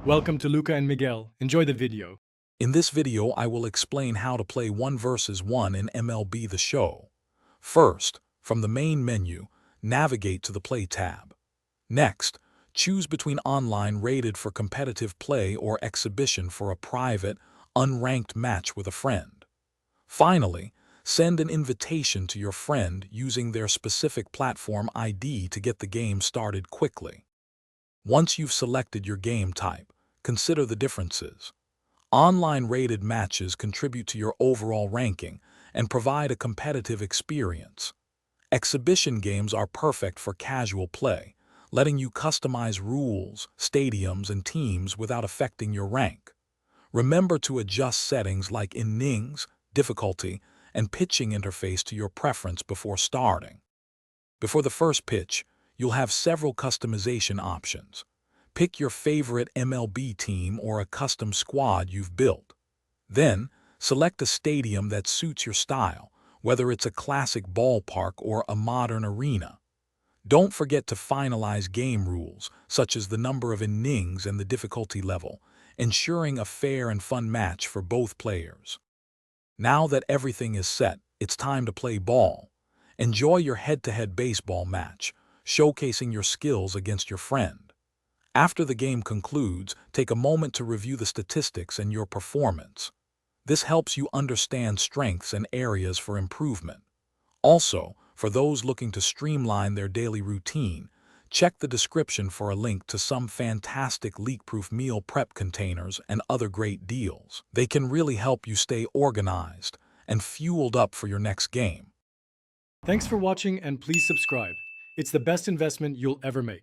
Welcome to Luca and Miguel. Enjoy the video. In this video, I will explain how to play 1 versus 1 in MLB The Show. First, from the main menu, navigate to the Play tab. Next, choose between online rated for competitive play or exhibition for a private, unranked match with a friend. Finally, send an invitation to your friend using their specific platform ID to get the game started quickly. Once you've selected your game type, consider the differences. Online rated matches contribute to your overall ranking and provide a competitive experience. Exhibition games are perfect for casual play, letting you customize rules, stadiums, and teams without affecting your rank. Remember to adjust settings like innings, difficulty, and pitching interface to your preference before starting. Before the first pitch, you'll have several customization options. Pick your favorite MLB team or a custom squad you've built. Then, select a stadium that suits your style, whether it's a classic ballpark or a modern arena. Don't forget to finalize game rules, such as the number of innings and the difficulty level, ensuring a fair and fun match for both players. Now that everything is set, it's time to play ball. Enjoy your head-to-head baseball match, showcasing your skills against your friend. After the game concludes, take a moment to review the statistics and your performance. This helps you understand strengths and areas for improvement. Also, for those looking to streamline their daily routine, check the description for a link to some fantastic leak-proof meal prep containers and other great deals. They can really help you stay organized and fueled up for your next game. Thanks for watching and please subscribe. It's the best investment you'll ever make.